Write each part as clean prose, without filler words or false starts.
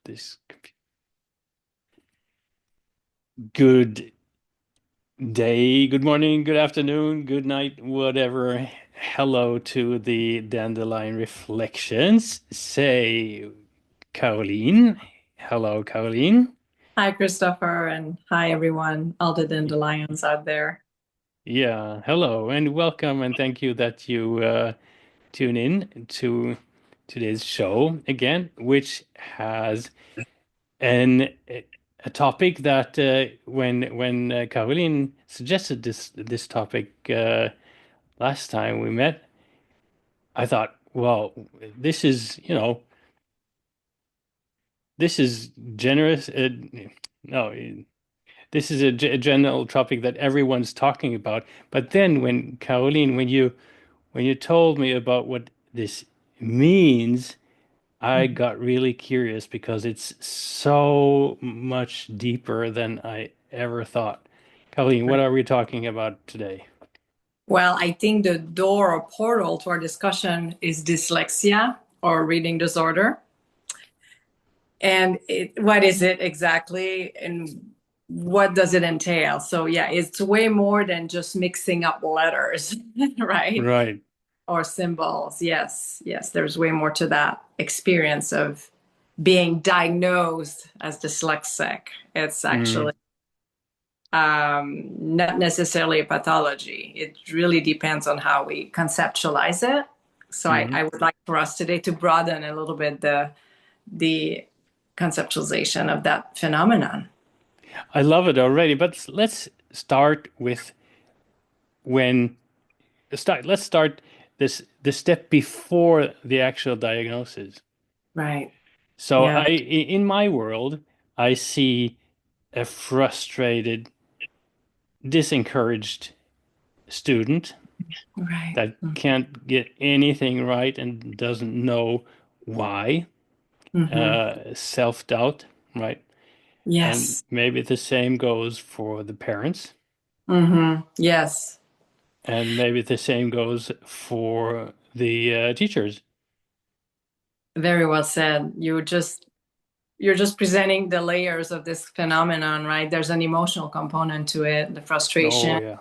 This good day, good morning, good afternoon, good night, whatever. Hello to the Dandelion Reflections. Say, Caroline. Hello, Caroline. Hi, Christopher, and hi, everyone, all the dandelions out there. Yeah, hello and welcome, and thank you that you tune in to today's show again, which has an a topic that when Caroline suggested this topic last time we met, I thought, well, this is, this is generous. No, this is a general topic that everyone's talking about. But then when Caroline, when you told me about what this means, I Mhm. got really curious because it's so much deeper than I ever thought. Colleen, what Right. are we talking about today? Well, I think the door or portal to our discussion is dyslexia or reading disorder. And what is it exactly, and what does it entail? So, yeah, it's way more than just mixing up letters, right? Right. Or symbols. Yes, yes, there's way more to that experience of being diagnosed as dyslexic. It's Mm, actually not necessarily a pathology. It really depends on how we conceptualize it. So hmm I would like for us today to broaden a little bit the conceptualization of that phenomenon. I love it already, but let's start with when let's start this the step before the actual diagnosis. Right. So Yeah. in my world, I see a frustrated, disencouraged student Right. that can't get anything right and doesn't know why. Mm-hmm. Self-doubt, right? And Yes. maybe the same goes for the parents, Mm-hmm. Yes. and maybe the same goes for the teachers. Very well said. You're just presenting the layers of this phenomenon, right? There's an emotional component to it, the Oh frustration yeah.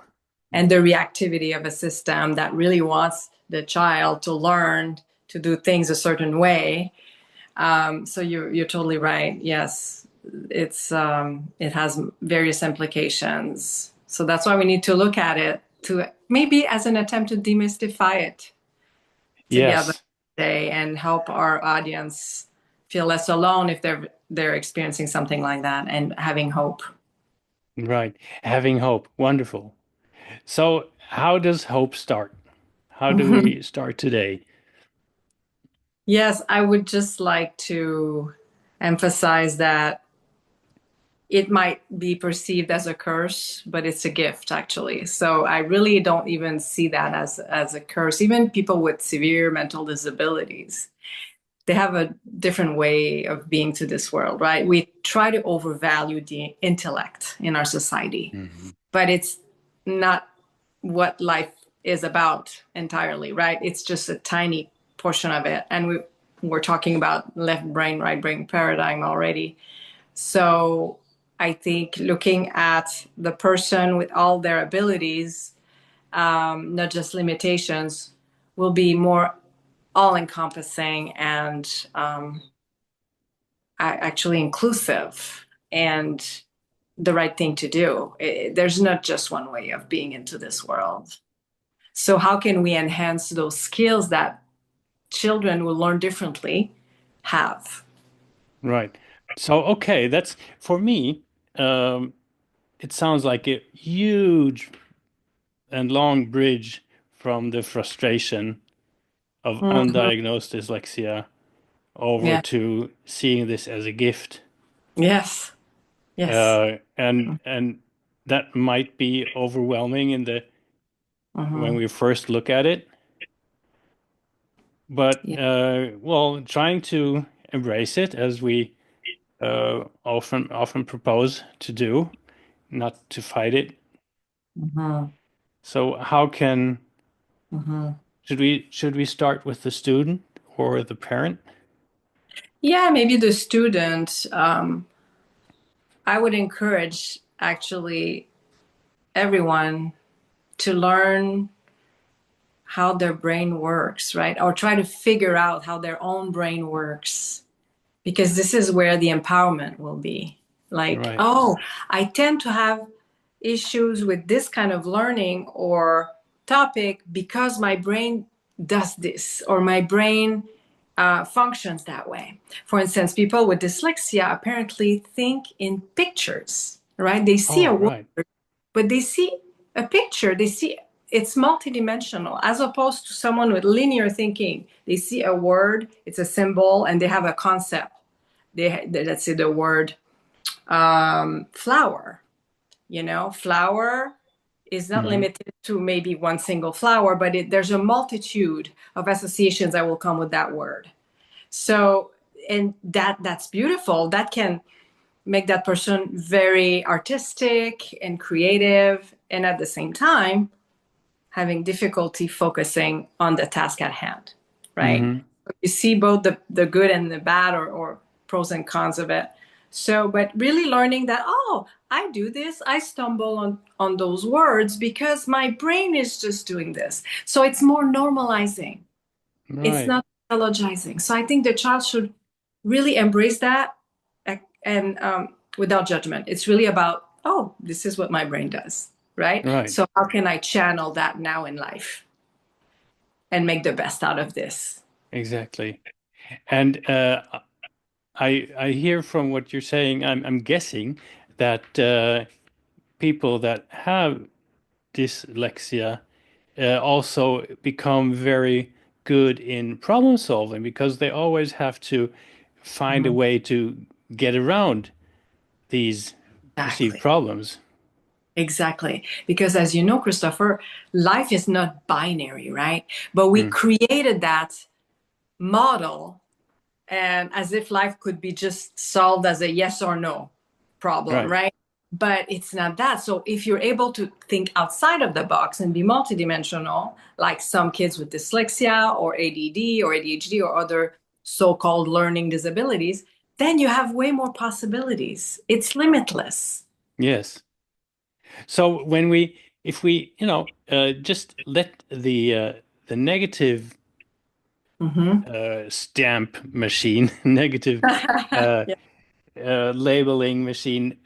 and the reactivity of a system that really wants the child to learn to do things a certain way. So you're totally right. Yes, it has various implications. So that's why we need to look at it to maybe as an attempt to demystify it together Yes, today and help our audience feel less alone if they're experiencing something like that and having hope. right. Having hope. Wonderful. So, how does hope start? How do we start today? Yes, I would just like to emphasize that it might be perceived as a curse, but it's a gift actually. So I really don't even see that as a curse. Even people with severe mental disabilities, they have a different way of being to this world, right? We try to overvalue the intellect in our society, Hmm but it's not what life is about entirely, right? It's just a tiny portion of it. And we're talking about left brain, right brain paradigm already. So I think looking at the person with all their abilities, not just limitations, will be more all encompassing and actually inclusive and the right thing to do. There's not just one way of being into this world. So, how can we enhance those skills that children will learn differently have? Right. So, okay, that's for me. Um, it sounds like a huge and long bridge from the frustration of Mhm. undiagnosed dyslexia over Yeah. to seeing this as a gift. Yes. Yes. And that might be overwhelming in the when Mhm. we first look at it, but Yeah. well, trying to embrace it as we often propose to do, not to fight it. Mhm. So how can Mhm. should we start with the student or the parent? Yeah, maybe the student, I would encourage actually everyone to learn how their brain works, right? Or try to figure out how their own brain works, because this is where the empowerment will be. Like, Right, oh, I tend to have issues with this kind of learning or topic because my brain does this, or my brain functions that way. For instance, people with dyslexia apparently think in pictures, right? They see oh a word, right, but they see a picture. They see it's multidimensional, as opposed to someone with linear thinking. They see a word, it's a symbol, and they have a concept. Let's say the word flower. Flower is not hmm limited to maybe one single flower, but there's a multitude of associations that will come with that word. So, and that's beautiful. That can make that person very artistic and creative, and at the same time having difficulty focusing on the task at hand, right? hmm You see both the good and the bad, or pros and cons of it. So, but really learning that, oh, I do this, I stumble on those words because my brain is just doing this. So it's more normalizing. It's right, not pathologizing. So I think the child should really embrace that, and without judgment. It's really about, oh, this is what my brain does, right? right, So how can I channel that now in life and make the best out of this? exactly. And I hear from what you're saying. I'm guessing that people that have dyslexia also become very good in problem solving because they always have to find a Mhm. way to get around these perceived Exactly. problems. Exactly. Because as you know, Christopher, life is not binary, right? But we Mm, created that model, and as if life could be just solved as a yes or no problem, right. right? But it's not that. So if you're able to think outside of the box and be multidimensional, like some kids with dyslexia or ADD or ADHD or other so-called learning disabilities, then you have way more possibilities. It's limitless. Yes. So if we, just let the negative Hmm. stamp machine, negative uh, Yeah. labeling machine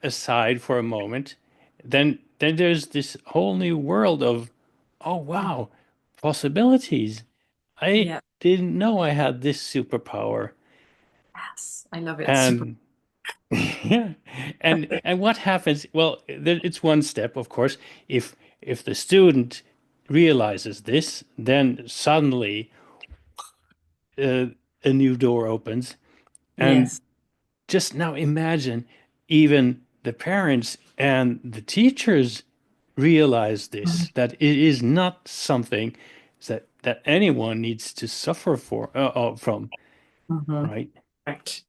aside for a moment, then there's this whole new world of, oh wow, possibilities. I Yeah. didn't know I had this superpower. Yes. I love it. Super. And yeah, and what happens? Well, it's one step, of course. If the student realizes this, then suddenly uh, a new door opens. And Yes. just now imagine even the parents and the teachers realize this, that it is not something that anyone needs to suffer from, Hmm. right? Correct.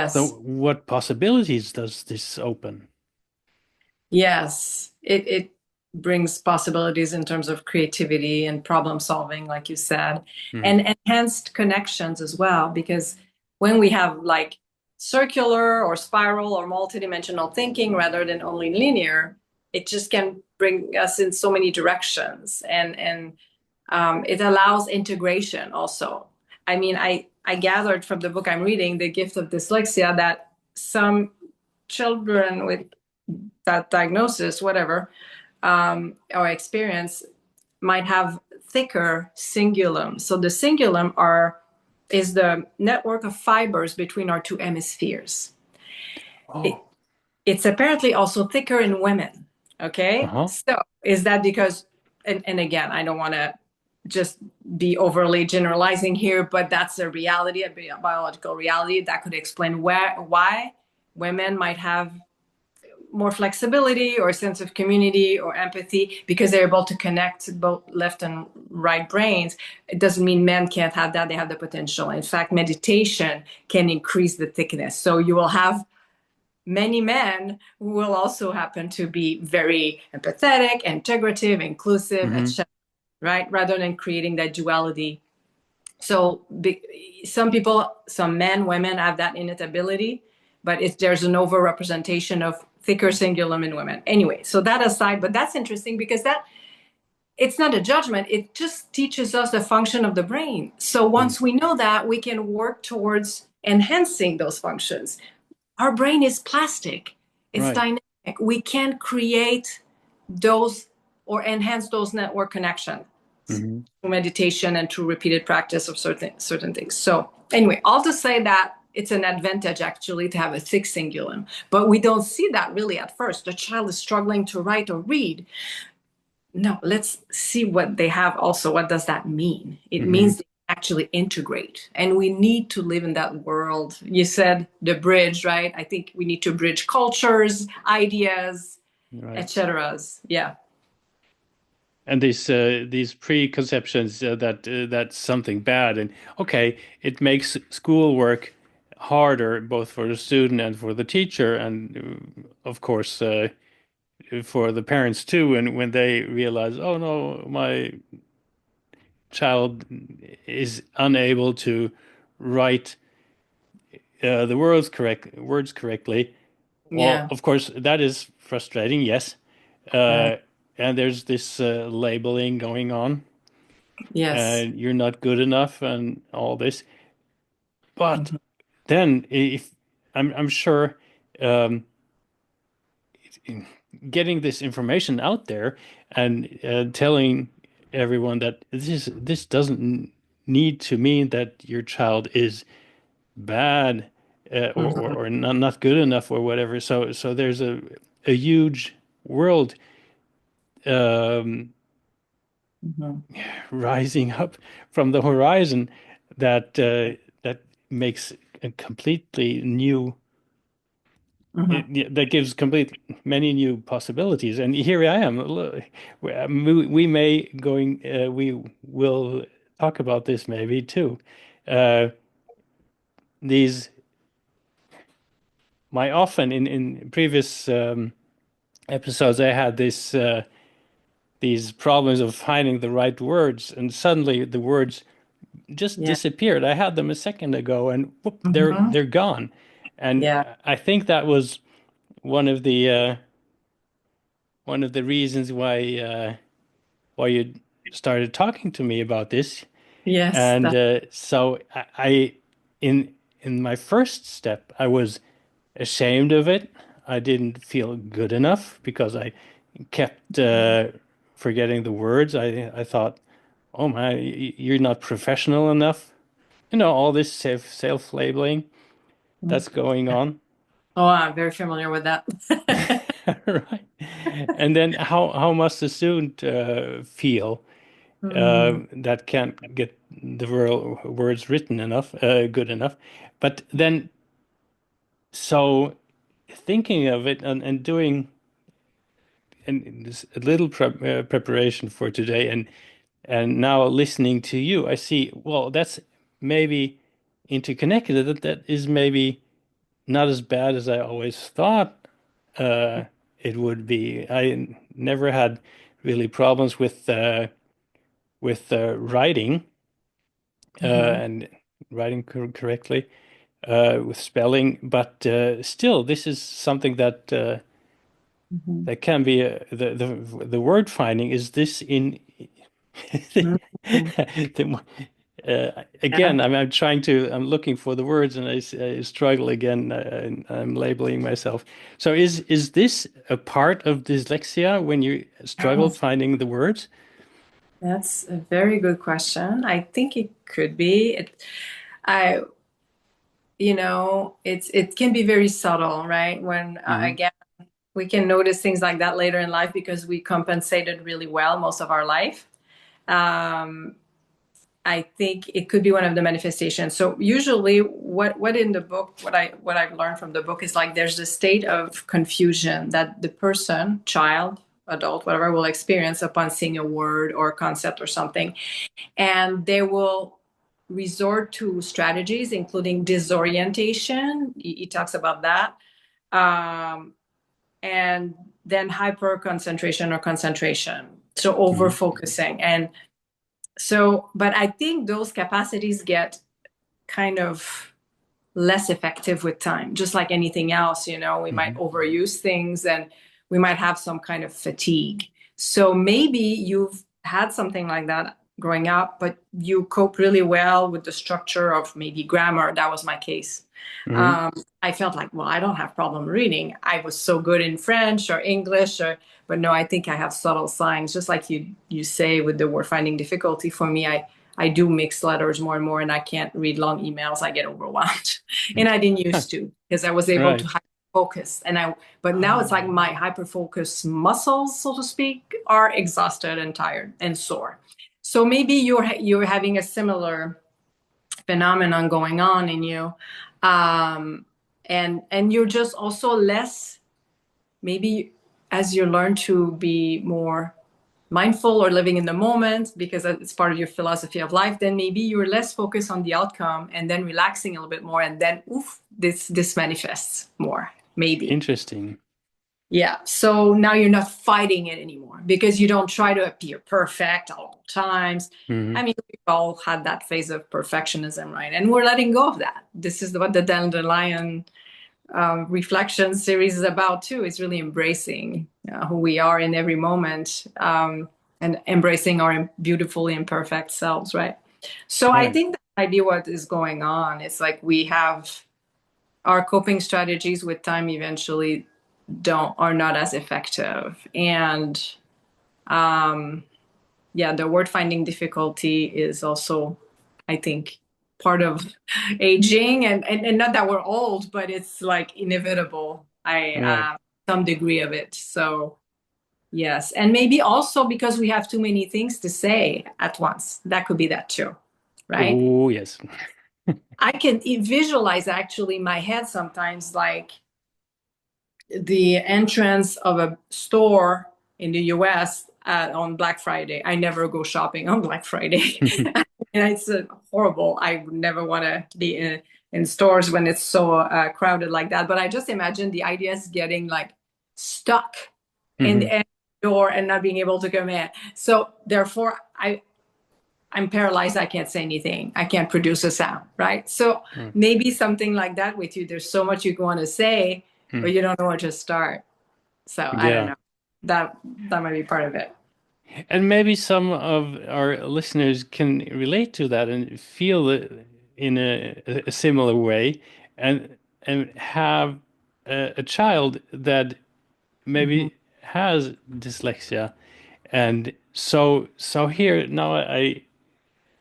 So Yes. what possibilities does this open? Yes, it brings possibilities in terms of creativity and problem solving, like you said, Hmm. and enhanced connections as well. Because when we have like circular or spiral or multidimensional thinking rather than only linear, it just can bring us in so many directions, and it allows integration also. I mean, I gathered from the book I'm reading, The Gift of Dyslexia, that some children with that diagnosis, whatever, or experience, might have thicker cingulum. So the cingulum is the network of fibers between our two hemispheres. It, Oh, it's apparently also thicker in women. Okay, uh-huh. so is that because? And again, I don't want to just be overly generalizing here, but that's a reality, a biological reality that could explain why women might have more flexibility or a sense of community or empathy because they're able to connect both left and right brains. It doesn't mean men can't have that. They have the potential. In fact, meditation can increase the thickness. So you will have many men who will also happen to be very empathetic, integrative, inclusive, Hmm. etc. Right? Rather than creating that duality So some people, some men, women have that innate ability, but there's an overrepresentation of thicker cingulum in women. Anyway, so that aside, but that's interesting because that it's not a judgment. It just teaches us the function of the brain. So Mm. once we know that, we can work towards enhancing those functions. Our brain is plastic. It's Right. dynamic. We can create those or enhance those network connections Hmm. through meditation and through repeated practice of certain things. So anyway, all to say that it's an advantage actually to have a thick cingulum, but we don't see that really at first. The child is struggling to write or read. No, let's see what they have also. What does that mean? It Hmm. means they actually integrate. And we need to live in that world. You said the bridge, right? I think we need to bridge cultures, ideas, Right. etc. Yeah. And these preconceptions that that's something bad, and okay, it makes schoolwork harder both for the student and for the teacher, and of course for the parents too. And when they realize, oh no, my child is unable to write the words correctly, well, Yeah. of course that is frustrating, yes. Right. Uh, and there's this labeling going on, Yes. and you're not good enough and all this. But Mhm. then if I'm sure um, getting this information out there and telling everyone that this doesn't need to mean that your child is bad Mhm. or not good enough or whatever. So there's a huge world um, Mhm. rising up from the horizon that makes a completely new Mhm. that gives complete many new possibilities. And here I am. We may going we will talk about this maybe too. Uh, these my often in previous episodes I had these problems of finding the right words, and suddenly the words just Yeah. disappeared. I had them a second ago, and whoop, Mhm. they're gone. And Yeah. I think that was one of the uh, one of the reasons why you started talking to me about this. Yes. And That. so in my first step, I was ashamed of it. I didn't feel good enough because I kept forgetting the words. I thought, oh my, you're not professional enough. You know, all this self-labeling that's going on. Oh, I'm very familiar with that. Right. And then how must the student feel Mm. that can't get the words written enough, good enough? But then, so thinking of it and doing a little preparation for today, and now listening to you, I see, well, that's maybe interconnected. That is maybe not as bad as I always thought it would be. I never had really problems with writing Mhm. and writing correctly with spelling, but still, this is something Mhm. that can be the word finding. Is this in Mhm. the, Yeah. again, I'm trying to, I'm looking for the words and I struggle again. I'm labeling myself. So is this a part of dyslexia when you struggle Oh, finding the words? that's a very good question. I think it could be. I, it can be very subtle, right? When Hmm. again, we can notice things like that later in life because we compensated really well most of our life. Um, I think it could be one of the manifestations. So usually what in the book, what I've learned from the book is like there's a state of confusion that the person, child, adult, whatever, will experience upon seeing a word or a concept or something. And they will resort to strategies including disorientation. He talks about that. Um, and then hyper concentration or concentration. So over Hmm. focusing. And So, but I think those capacities get kind of less effective with time, just like anything else. We might Hmm. overuse things and we might have some kind of fatigue. So maybe you've had something like that growing up, but you cope really well with the structure of maybe grammar. That was my case. Hmm. Um, I felt like, well, I don't have problem reading. I was so good in French or English, but no, I think I have subtle signs, just like you say with the word finding difficulty. For me, I do mix letters more and more, and I can't read long emails. I get overwhelmed, and I didn't used to because I was able to Right. focus. But now it's like Ah, my hyper focus muscles, so to speak, are exhausted and tired and sore. So maybe you're having a similar phenomenon going on in you, um, and you're just also less maybe as you learn to be more mindful or living in the moment because it's part of your philosophy of life, then maybe you're less focused on the outcome and then relaxing a little bit more, and then oof, this manifests more maybe. interesting. Yeah, so now you're not fighting it anymore because you don't try to appear perfect all times. I Hmm. mean, we've all had that phase of perfectionism, right? And we're letting go of that. This is what the Dandelion Reflections series is about too. It's really embracing who we are in every moment, and embracing our beautifully imperfect selves, right? So I Right. think that might be what is going on. It's like we have our coping strategies with time eventually don't are not as effective, and um, yeah, the word finding difficulty is also, I think, part of aging, and not that we're old, but it's like inevitable. I Right. some degree of it. So yes, and maybe also because we have too many things to say at once. That could be that too, right? Oh, yes. I can visualize actually in my head sometimes like the entrance of a store in the US on Black Friday. I never go shopping on Black Friday. And it's horrible. I would never want to be in stores when it's so crowded like that. But I just imagine the ideas getting like stuck in Hmm. the end door and not being able to come in. So therefore, I'm paralyzed. I can't say anything. I can't produce a sound, right? So maybe something like that with you. There's so much you want to say, but you don't know where to start. So I don't Yeah. know. That might be part of it. And maybe some of our listeners can relate to that and feel it in a similar way and have a child that Hmm. maybe has dyslexia. And so here now I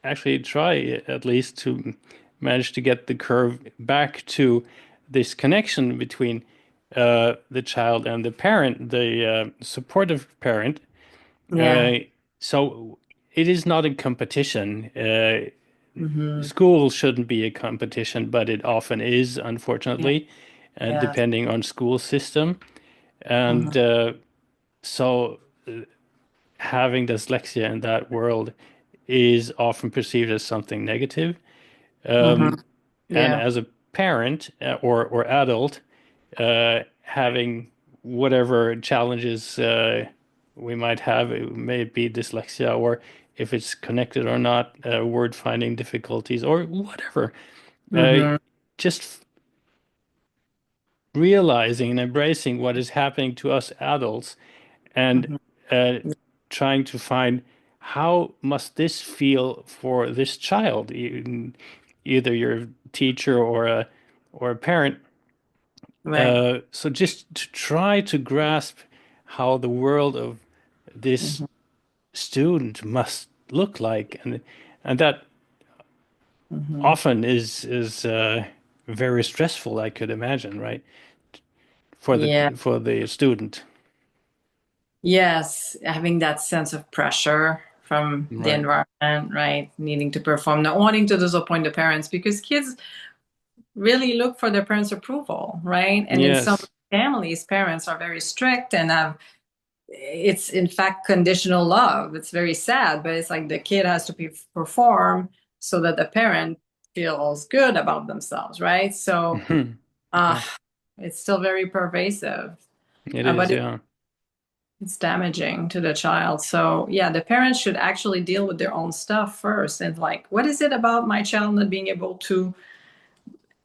actually try at least to manage to get the curve back to this connection between the child and the parent, the supportive parent. Yeah. Uh, so it is not a competition. Hmm. School shouldn't be a competition, but it often is, Yeah. unfortunately, Yeah. depending on school system. And Hmm. so having dyslexia in that world is often perceived as something negative. Hmm. And Yeah. as a parent or adult, having whatever challenges we might have, it may be dyslexia or if it's connected or not, word finding difficulties or whatever. Uh, Hmm. just realizing and embracing what is happening to us adults and Hmm. uh, trying to find how must this feel for this child, either your teacher or a parent. Right. So just to try to grasp how the world of this Hmm. student must look like, and that Hmm. often is very stressful, I could imagine, right? Yeah. For the student, Yes. Having that sense of pressure from the right? environment, right? Needing to perform, not wanting to disappoint the parents because kids really look for their parents' approval, right? And in some Yes. families, parents are very strict and have it's in fact conditional love. It's very sad, but it's like the kid has to perform so that the parent feels good about themselves, right? So Mhm. uh, Yeah, it's still very pervasive. it But is. Yeah. It's damaging to the child. So yeah, the parents should actually deal with their own stuff first. And like, what is it about my child not being able to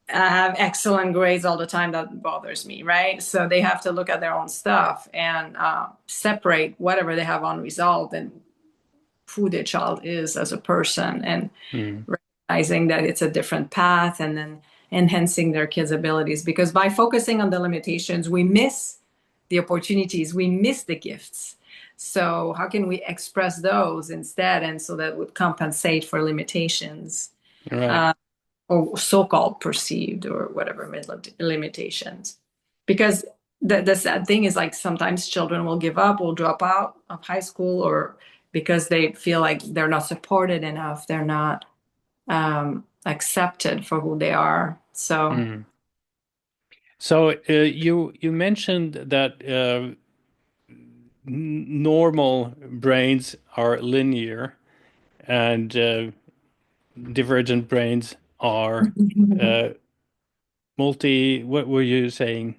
have excellent grades all the time that bothers me, right? So they have to look at their own stuff and separate whatever they have unresolved and who their child is as a person, and Mm. recognizing that it's a different path, and then enhancing their kids' abilities. Because by focusing on the limitations, we miss the opportunities, we miss the gifts. So how can we express those instead, and so that would compensate for limitations, Right. or so-called perceived or whatever limitations? Because the sad thing is, like, sometimes children will give up, will drop out of high school, or because they feel like they're not supported enough, they're not accepted for who they are. So Mm. So you mentioned that normal brains are linear and divergent brains are uh, multi. What were you saying?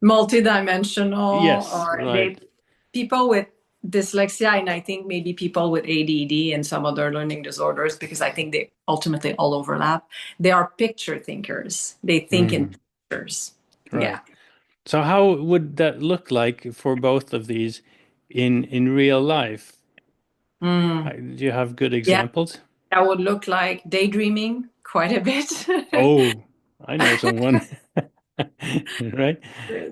multidimensional, Yes, or right. they people with dyslexia, and I think maybe people with ADD and some other learning disorders, because I think they ultimately all overlap. They are picture thinkers. They think in Mm, pictures. right. Yeah. So how would that look like for both of these in real life? Mm. Do you have good Yeah, examples? that would look like daydreaming quite a bit. Oh, I know someone. Right?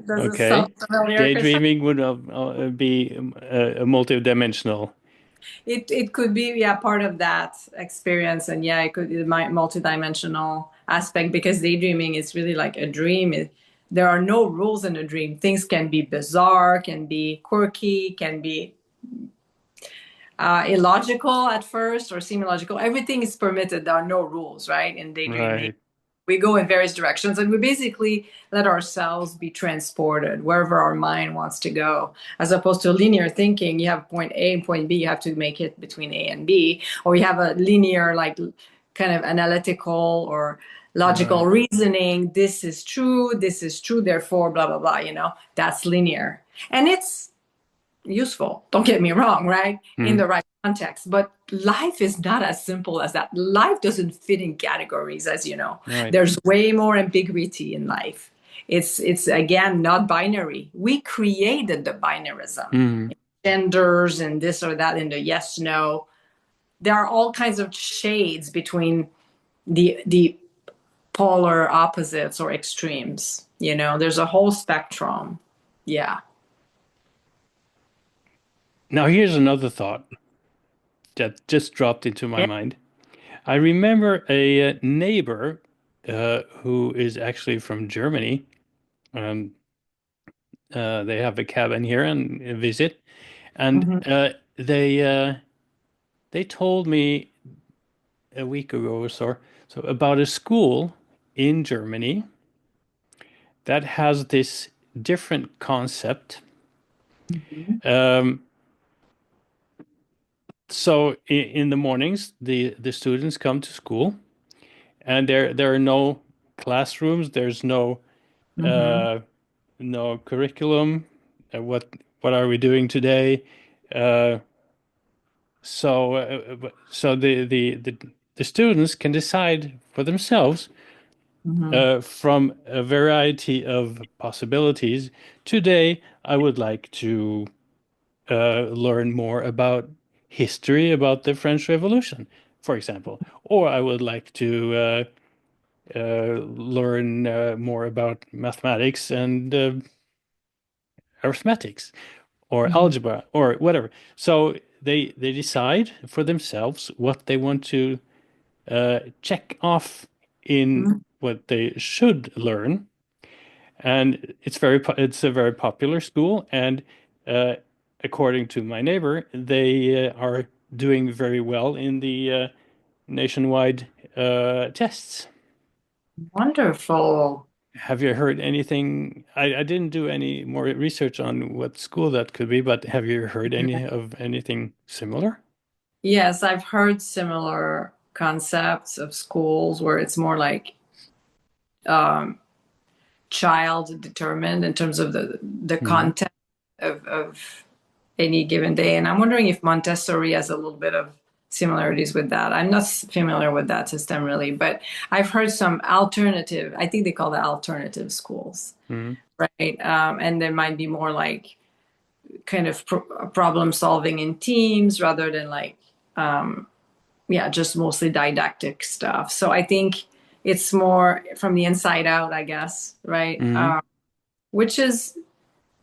Does it sound Okay. familiar, Christian? Daydreaming would be a multidimensional. It could be, yeah, part of that experience, and yeah, it could be multidimensional aspect, because daydreaming is really like a dream. There are no rules in a dream. Things can be bizarre, can be quirky, can be illogical at first or seem illogical. Everything is permitted. There are no rules, right? In daydreaming, Right. we go in various directions, and we basically let ourselves be transported wherever our mind wants to go, as opposed to linear thinking. You have point A and point B, you have to make it between A and B, or you have a linear, like, kind of analytical or logical Right. reasoning. This is true, therefore blah blah blah, that's linear, and it's useful, don't get me wrong, right, in Mm, the right context. But life is not as simple as that. Life doesn't fit in categories, as you know. right. There's way more ambiguity in life. It's again not binary. We created the binarism, Mm, genders and this or that, and the yes no. There are all kinds of shades between the polar opposites or extremes. There's a whole spectrum. Yeah. now here's another thought that just dropped into my mind. I remember a neighbor who is actually from Germany. Um, they have a cabin here and visit, and Mhm. they told me a week ago or so about a school in Germany that has this different concept. Mhm. Um, so in the mornings, the students come to school, and there are no classrooms. There's Mhm. uh, no curriculum. What are we doing today? Uh, so the students can decide for themselves Mhm. from a variety of possibilities. Today, I would like to learn more about history, about the French Revolution, for example, or I would like to learn more about mathematics and arithmetics or Mhm. algebra or whatever. So they decide for themselves what they want to check off in Mhm. what they should learn, and it's a very popular school, and uh, according to my neighbor, they are doing very well in the nationwide tests. Wonderful. Have you heard anything? I didn't do any more research on what school that could be, but have you heard any of anything similar? Yes, I've heard similar concepts of schools where it's more like um, child determined in terms of the Hmm. content of any given day. And I'm wondering if Montessori has a little bit of similarities with that. I'm not familiar with that system really, but I've heard some alternative, I think they call it alternative schools, Mm. right? And there might be more like kind of problem solving in teams rather than like, yeah, just mostly didactic stuff. So I think it's more from the inside out, I guess, right? Mm. Which is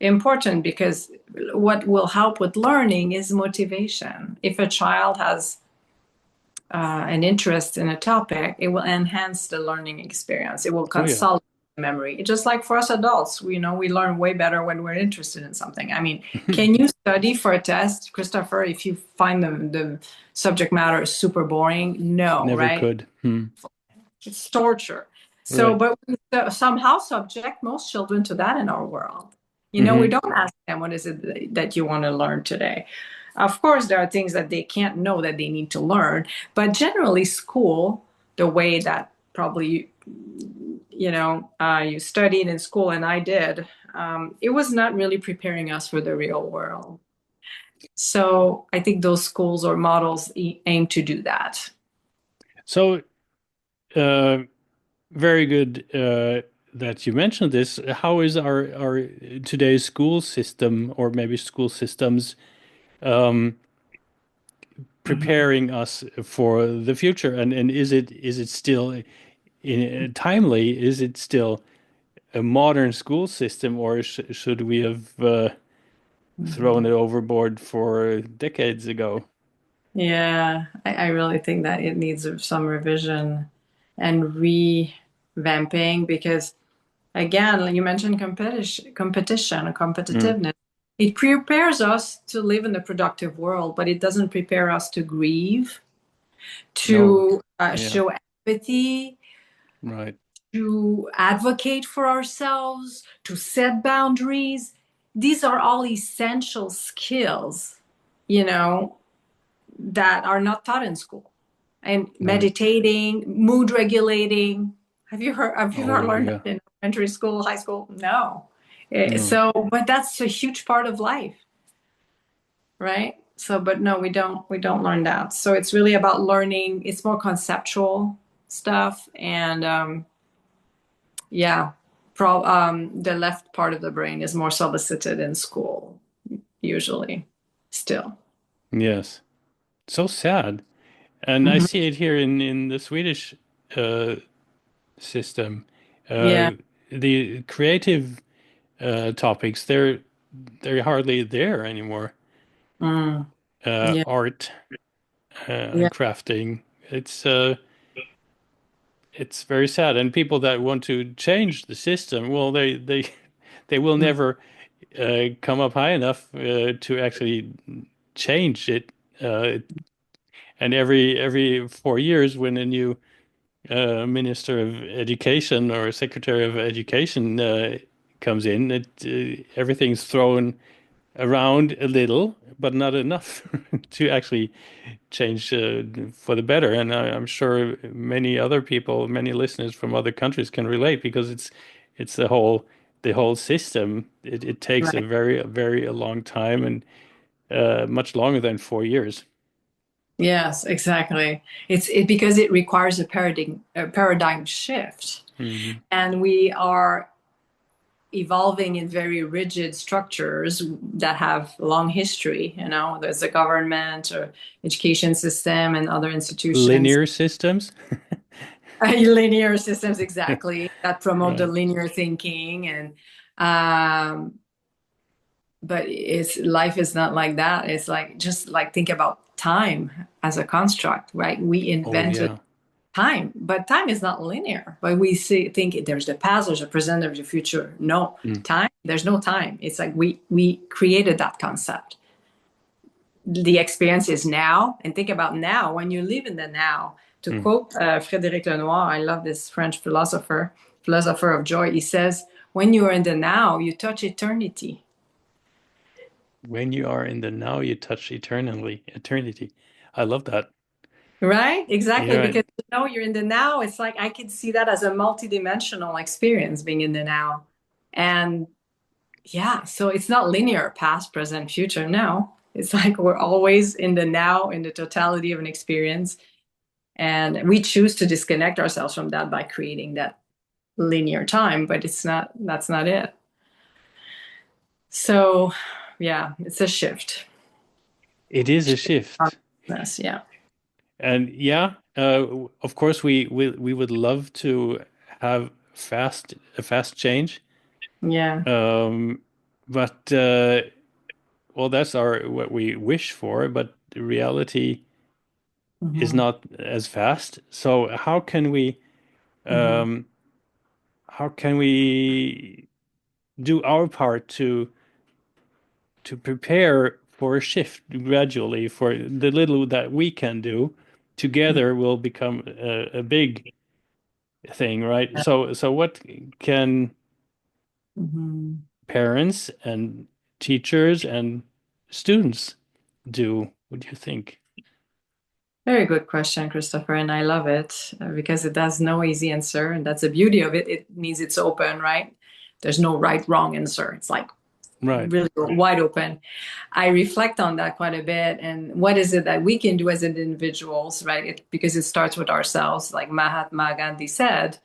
important because what will help with learning is motivation. If a child has an interest in a topic, it will enhance the learning experience. It will Oh yeah. consolidate memory. Just like for us adults, we learn way better when we're interested in something. I mean, can you study for a test, Christopher, if you find the subject matter super boring? No, Never right? could. Hmm. It's torture. So, Right. but we somehow subject most children to that in our world. We Hmm. don't ask them, what is it that you want to learn today? Of course, there are things that they can't know that they need to learn, but generally, school, the way that probably you studied in school, and I did, it was not really preparing us for the real world. So, I think those schools or models aim to do that. So, uh, very good that you mentioned this. How is our today's school system, or maybe school systems, um, Mhm. preparing us for the future? And is it still timely? Is it still a modern school system, or should we have thrown Mhm. it overboard for decades ago? Yeah, I really think that it needs some revision and revamping because, again, like you mentioned competition and Mm. competitiveness. It prepares us to live in a productive world, but it doesn't prepare us to grieve, No. to Yeah. show empathy, Right. to advocate for ourselves, to set boundaries. These are all essential skills, you know, that are not taught in school. And Right. meditating, mood regulating. Have you ever Oh learned yeah. that in elementary school, high school? No. No. So, but that's a huge part of life, right? So, but no, we don't learn that. So it's really about learning. It's more conceptual stuff, and yeah, the left part of the brain is more solicited in school usually. Still, Yes. So sad. And I hmm see it here in the Swedish uh, system. yeah, Uh, the creative topics, they're hardly there anymore. mm, yeah, Art yeah, and crafting. It's uh, it's very sad. And people that want to change the system, well, they will mm, never come up high enough to actually change it. Uh, and every 4 years, when a new Minister of Education or Secretary of Education comes in, everything's thrown around a little, but not enough to actually change for the better. And I'm sure many other people, many listeners from other countries can relate because it's the whole system. It takes a right. very a long time and much longer than 4 years. Yes, exactly. It's because it requires a paradigm shift, Hmm. and we are evolving in very rigid structures that have long history. There's the government or education system and other institutions, Linear systems, linear systems exactly that promote the right? linear thinking, and um, but it's life is not like that. It's like just like think about time as a construct, right? We Oh invented yeah. time, but time is not linear. But we think there's the past, there's the present, there's the future. No, Mm, time, there's no time. It's like we created that concept. The experience is now, and think about now when you live in the now. To mm. quote Frédéric Lenoir, I love this French philosopher of joy. He says, "When you are in the now, you touch eternity." When you are in the now, you touch eternity. I love that. Right? Exactly. Yeah. Because you're in the now. It's like I could see that as a multidimensional experience being in the now. And yeah, so it's not linear, past, present, future. No, it's like we're always in the now, in the totality of an experience. And we choose to disconnect ourselves from that by creating that linear time, but that's not it. So, yeah, it's a shift. It is a shift. Yes, yeah. And yeah, of course we would love to have a fast change. Yeah. Um, but well, that's our what we wish for, but the reality is Hmm. not as fast. So Hmm. um, how can we do our part to prepare for a shift gradually? For the little that we can do, together will become a big thing, right? So what can Hmm. parents and teachers and students do? What do you think? Very good question, Christopher, and I love it because it has no easy answer, and that's the beauty of it. It means it's open, right? There's no right, wrong answer. It's like Right. really wide open. I reflect on that quite a bit, and what is it that we can do as individuals, right? Because it starts with ourselves, like Mahatma Gandhi said,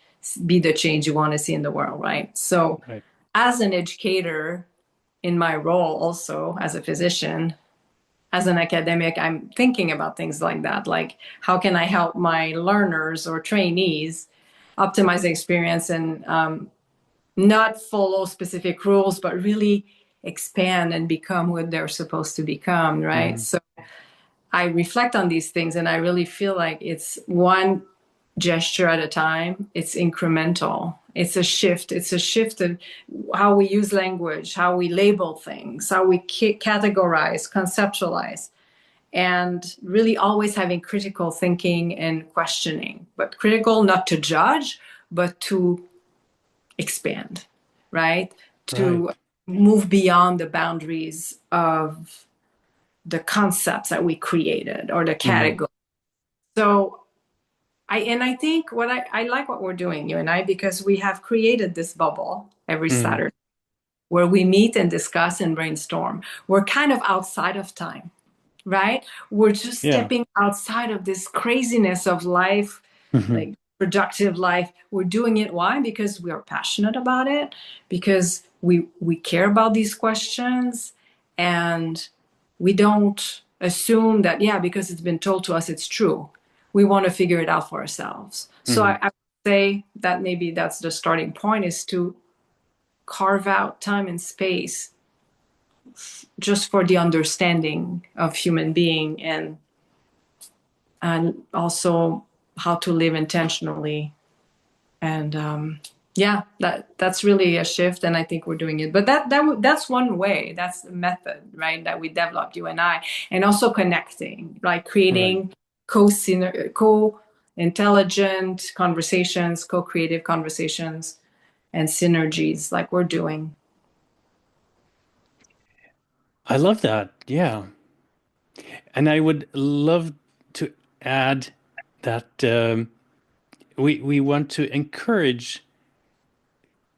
be the change you want to see in the world, right? So, Right. as an educator, in my role also as a physician, as an academic, I'm thinking about things like that. Like, how can I help my learners or trainees optimize the experience and not follow specific rules, but really expand and become what they're supposed to become, right? Mhm. So I reflect on these things and I really feel like it's one gesture at a time. It's incremental. It's a shift. It's a shift in how we use language, how we label things, how we categorize, conceptualize, and really always having critical thinking and questioning. But critical not to judge, but to expand, right? To Right. move beyond the boundaries of the concepts that we created or the Mhm. category. So I think I like what we're doing, you and I, because we have created this bubble every Mhm. Saturday where we meet and discuss and brainstorm. We're kind of outside of time, right? We're just Yeah. stepping outside of this craziness of life, Mhm. like productive life. We're doing it. Why? Because we are passionate about it, because we care about these questions, and we don't assume that, yeah, because it's been told to us, it's true. We want to figure it out for ourselves. So Mhm. I would say that maybe that's the starting point, is to carve out time and space just for the understanding of human being, and also how to live intentionally. And yeah, that's really a shift, and I think we're doing it. But that's one way. That's the method, right? That we developed, you and I, and also connecting, like Right. creating co intelligent conversations, co creative conversations, and synergies, like we're doing. I love that. Yeah. And I would love to add that we want to encourage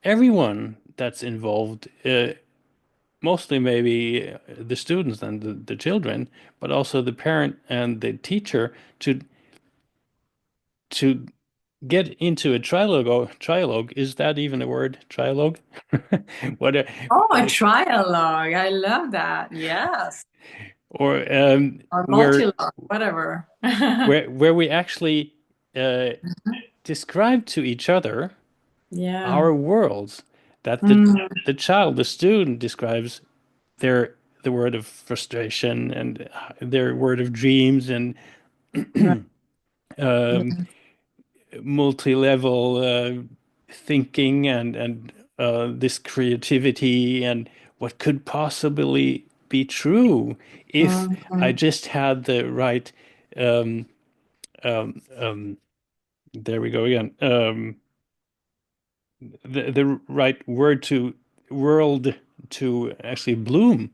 everyone that's involved, mostly maybe the students and the children, but also the parent and the teacher to get into a trialogue. Is that even a word? Trialogue? What Oh, a trialogue! I love that. Yes, or or multi-log, whatever. where we actually uh, describe to each other Yeah. our worlds, that Mm, the child, the student describes their the word of frustration and their word of dreams and right. um, multi-level thinking and this creativity and what could possibly be true if I Mhm. just had the right um, there we go again, the right word to world to actually bloom.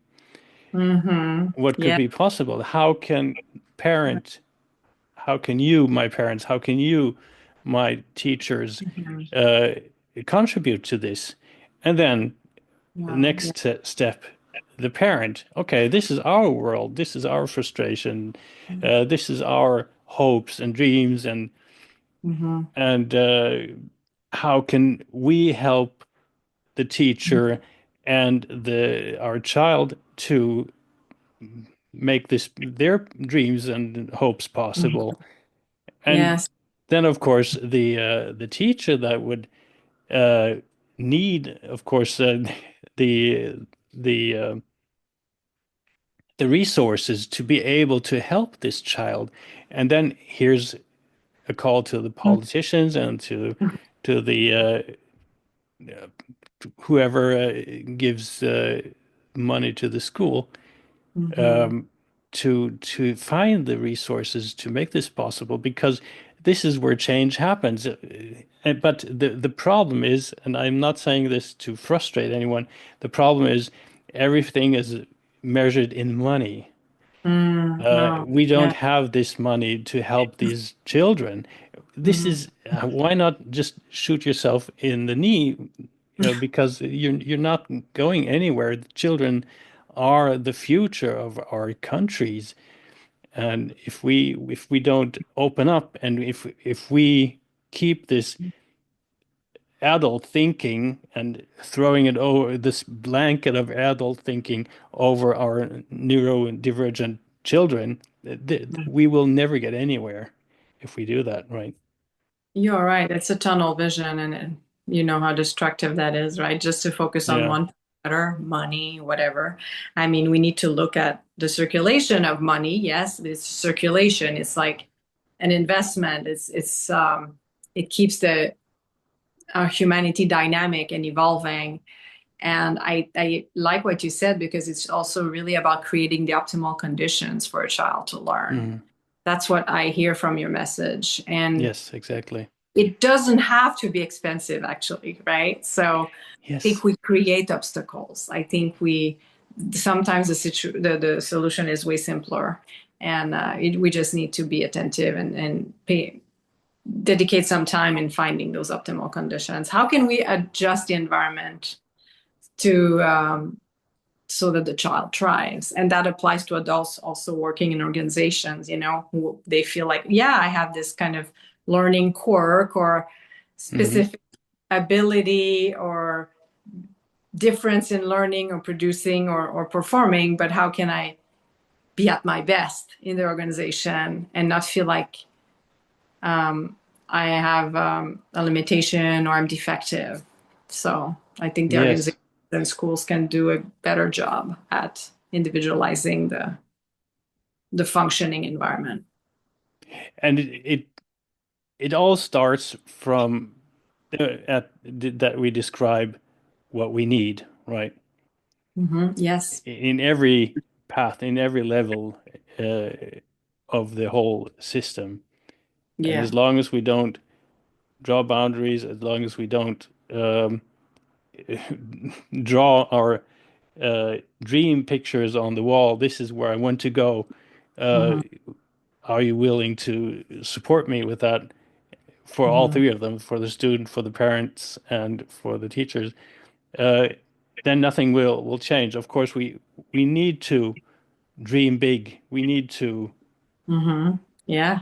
Mhm. What could Yeah. be possible? How can parent, how can you, my parents, how can you, my teachers, Mhm. uh, contribute to this? And then Wow. Yeah. next step, the parent. Okay, this is our world. This is our frustration. This is our hopes and dreams, Mm-hmm. and how can we help the teacher and the our child to make this their dreams and hopes possible? And Yes. then, of course, the teacher that would uh, need, of course, the the uh, the resources to be able to help this child. And then here's a call to the politicians and to the whoever gives money to the school Mm-hmm. um, to find the resources to make this possible, because this is where change happens. But the problem is, and I'm not saying this to frustrate anyone, the problem is everything is measured in money. Mm, no. We don't Yeah. have this money to help these children. This Mm-hmm. is why not just shoot yourself in the knee, because you're not going anywhere. The children are the future of our countries, and if we don't open up, and if we keep this adult thinking and throwing it over this blanket of adult thinking over our neurodivergent children, we will never get anywhere if we do that, right? You're right. It's a tunnel vision, and you know how destructive that is, right? Just to focus on Yeah. one matter, money, whatever. I mean, we need to look at the circulation of money. Yes, it's circulation. It's like an investment. It keeps the our humanity dynamic and evolving. And I like what you said, because it's also really about creating the optimal conditions for a child to learn. Mhm. That's what I hear from your message. And Yes, exactly. it doesn't have to be expensive, actually, right? So I think Yes. we create obstacles. I think we sometimes the solution is way simpler, and we just need to be attentive and dedicate some time in finding those optimal conditions. How can we adjust the environment to so that the child thrives? And that applies to adults also working in organizations, who they feel like, yeah, I have this kind of learning quirk or Hmm. specific ability or difference in learning or producing or performing, but how can I be at my best in the organization and not feel like um, I have a limitation or I'm defective? So I think the Yes. organization and schools can do a better job at individualizing the functioning environment. And it all starts from that we describe what we need, right? Yes. In every path, in every level uh, of the whole system. And Yeah. as long as we don't draw boundaries, as long as we don't draw our dream pictures on the wall, this is where I want to go. Uh, Hmm. are you willing to support me with that for all Hmm. three of them, for the student, for the parents, and for the teachers? Uh, then nothing will change. Of course, we need to dream big. We need to Hmm. Yeah.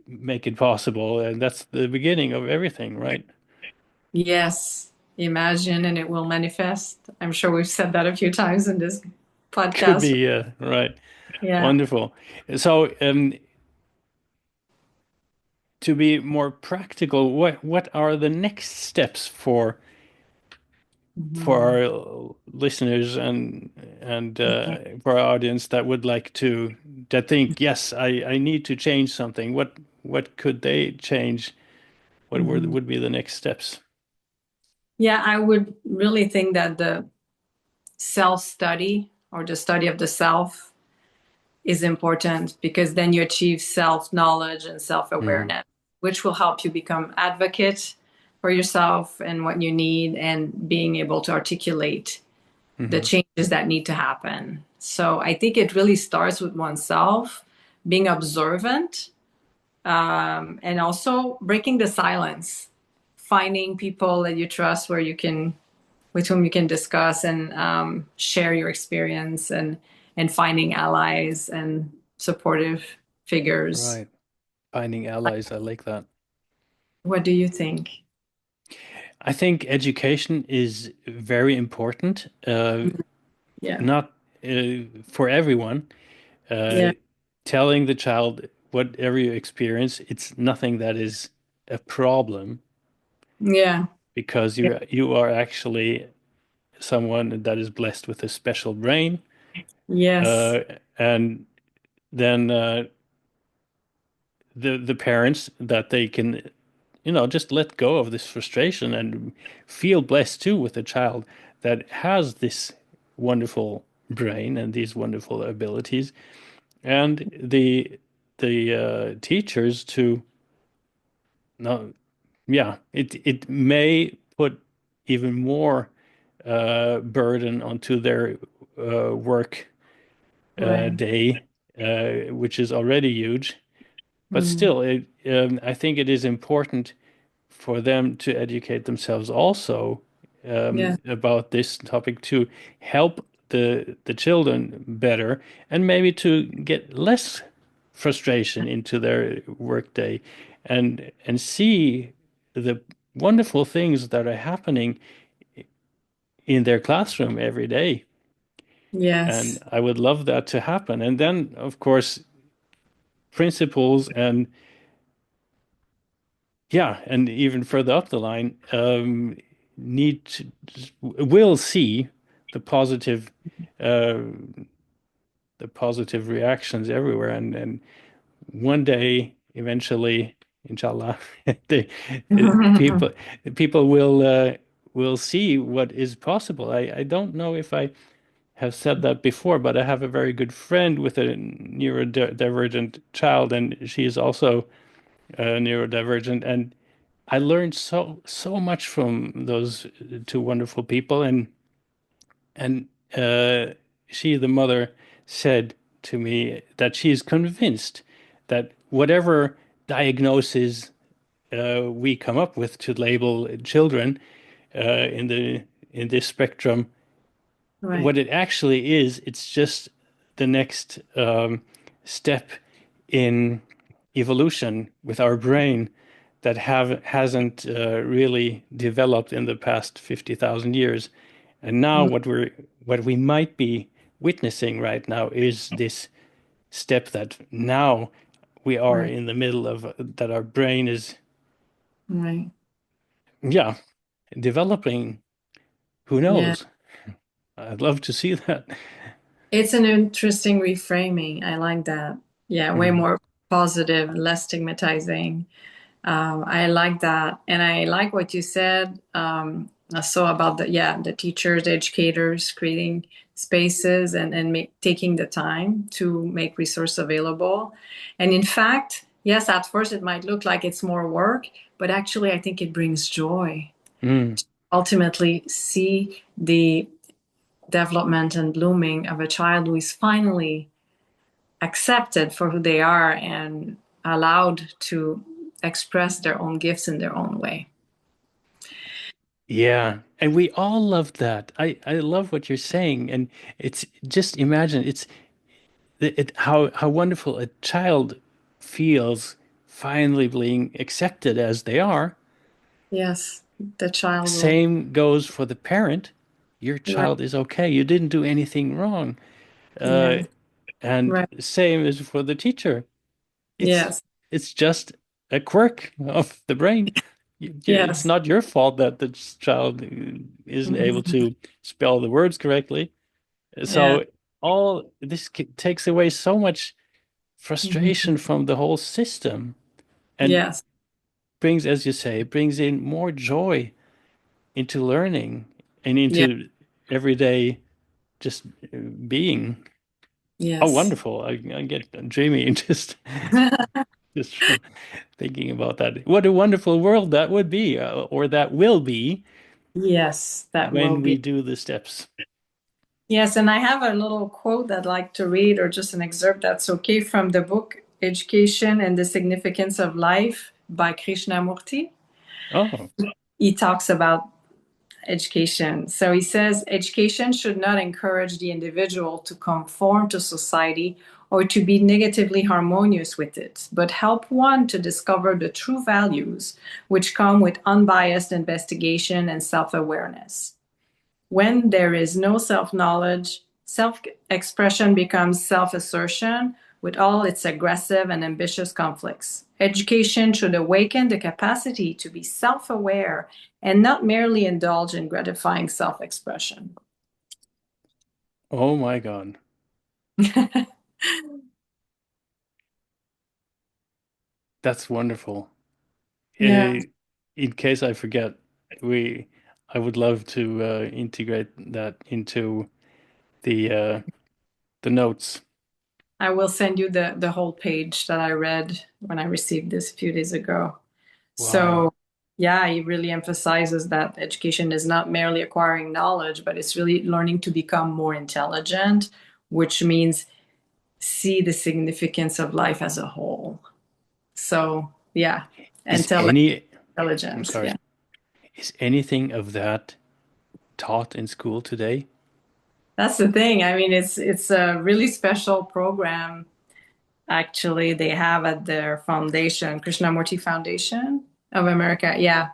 make it possible, and that's the beginning of everything, right? Yes. Imagine and it will manifest. I'm sure we've said that a few times in this Could podcast. be, right. Yeah. Wonderful. So, to be more practical, what are the next steps for Hmm. our listeners and for our audience that would like to that think, yes, I need to change something. What could they change? What Hmm. would be the next steps? Yeah, I would really think that the self study or the study of the self is important, because then you achieve self knowledge and self Hmm. awareness, which will help you become advocate for yourself and what you need, and being able to articulate the Hmm. changes that need to happen. So I think it really starts with oneself, being observant, and also breaking the silence, finding people that you trust where you can with whom you can discuss and share your experience and finding allies and supportive figures. Right. Finding allies, I like that. What do you think? I think education is very important, Yeah. not for everyone. Yeah. Uh, Telling the child whatever you experience, it's nothing that is a problem Yeah. because Yeah. you are actually someone that is blessed with a special brain, Yes. uh, and then the parents that they can just let go of this frustration and feel blessed too with a child that has this wonderful brain and these wonderful abilities, and the teachers to no, yeah, it may put even more burden onto their work Right. day, which is already huge. But Mm. still, I think it is important for them to educate themselves also Yeah. about this topic to help the children better and maybe to get less frustration into their workday and see the wonderful things that are happening in their classroom every day. And Yes. I would love that to happen. And then, of course, principals and yeah, and even further up the line, need to will see the positive, uh, the positive reactions everywhere, and one day, eventually, inshallah, the people people will see what is possible. I don't know if I have said that before, but I have a very good friend with a neurodivergent child, and she is also neurodivergent, and I learned so much from those two wonderful people, and uh, she, the mother, said to me that she is convinced that whatever diagnosis we come up with to label children in the in this spectrum, Right. what it actually is, it's just the next step in evolution with our brain that have hasn't really developed in the past 50,000 years. And now Mm. what we might be witnessing right now is this step that now we are Right. in the middle of that our brain is Right. yeah developing. Who Yeah. knows? I'd love to see that. It's an interesting reframing. I like that. Yeah, way Mm. more positive, less stigmatizing. I like that, and I like what you said. So about the teachers, the educators, creating spaces and taking the time to make resource available. And in fact, yes, at first it might look like it's more work, but actually, I think it brings joy. Mm. Ultimately, see the development and blooming of a child who is finally accepted for who they are and allowed to express their own gifts in their own way. Yeah, and we all love that. I love what you're saying, and it's just imagine how wonderful a child feels finally being accepted as they are. Yes, the child will. Same goes for the parent. Your Right. child is okay. You didn't do anything wrong. Uh, Yeah. and Right. same is for the teacher. It's Yes. it's just a quirk of the brain. It's Yes. not your fault that the child isn't able Mhm. to spell the words correctly. Yeah. So all this takes away so much Mhm. frustration from the whole system and Yes. brings, as you say, brings in more joy into learning and Yeah. into everyday just being. Oh, Yes. wonderful. I get dreamy just from thinking about that. What a wonderful world that would be, or that will be Yes, that will when we be. do the steps. Yes, and I have a little quote I'd like to read, or just an excerpt that's okay, from the book Education and the Significance of Life by Krishnamurti. Oh, He talks about education. So he says education should not encourage the individual to conform to society or to be negatively harmonious with it, but help one to discover the true values which come with unbiased investigation and self awareness. When there is no self knowledge, self expression becomes self assertion with all its aggressive and ambitious conflicts. Education should awaken the capacity to be self aware and not merely indulge in gratifying self expression. Oh my God. That's wonderful. Yeah, In case I forget, we I would love to integrate that into the the notes. I will send you the whole page that I read when I received this a few days ago. Wow. So, yeah, he really emphasizes that education is not merely acquiring knowledge, but it's really learning to become more intelligent, which means see the significance of life as a whole. So, yeah, Is any, I'm intelligence. sorry, Yeah, is anything of that taught in school today? that's the thing. I mean, it's a really special program. Actually, they have at their foundation, Krishnamurti Foundation of America. Yeah,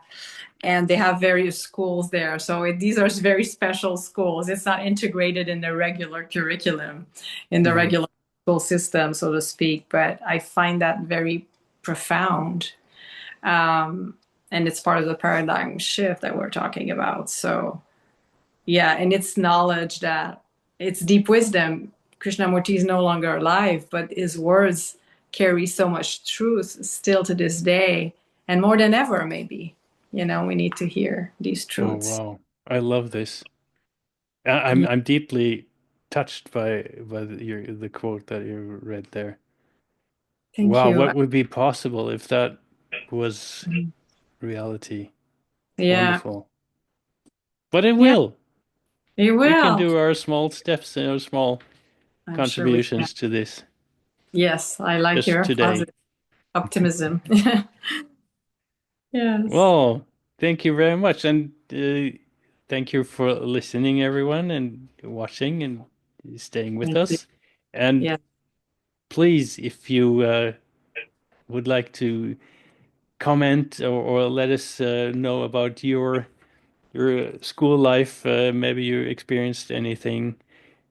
and they have various schools there. So these are very special schools. It's not integrated in the regular curriculum, in the Hmm. regular school system, so to speak. But I find that very profound. And it's part of the paradigm shift that we're talking about. So, yeah, and it's knowledge that it's deep wisdom. Krishnamurti is no longer alive, but his words carry so much truth still to this day, and more than ever, maybe. We need to hear these Oh truths. wow. I love this. Yeah, I'm deeply touched by the quote that you read there. thank Wow, you. what would be possible if that was reality? Yeah, Wonderful. But it yeah, will. you We can will. do our small steps and our small I'm sure we can. contributions to this Yes, I like just your today. positive optimism. Yes, Well, thank you very much. And thank you for listening, everyone, and watching and staying with thank you. us. And Yeah. please, if you would like to comment or let us know about your school life, maybe you experienced anything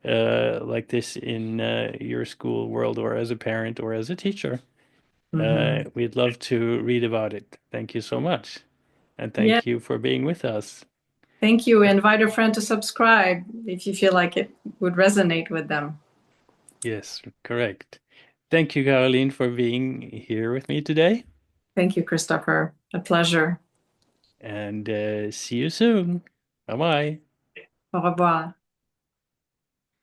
like this in your school world or as a parent or as a teacher. Hmm. We'd love to read about it. Thank you so much. And Yeah. thank you for being with us. Thank you. Invite a friend to subscribe if you feel like it would resonate with them. Yes, correct. Thank you, Caroline, for being here with me today. Thank you, Christopher. A pleasure. And see you soon. Bye bye. Au revoir.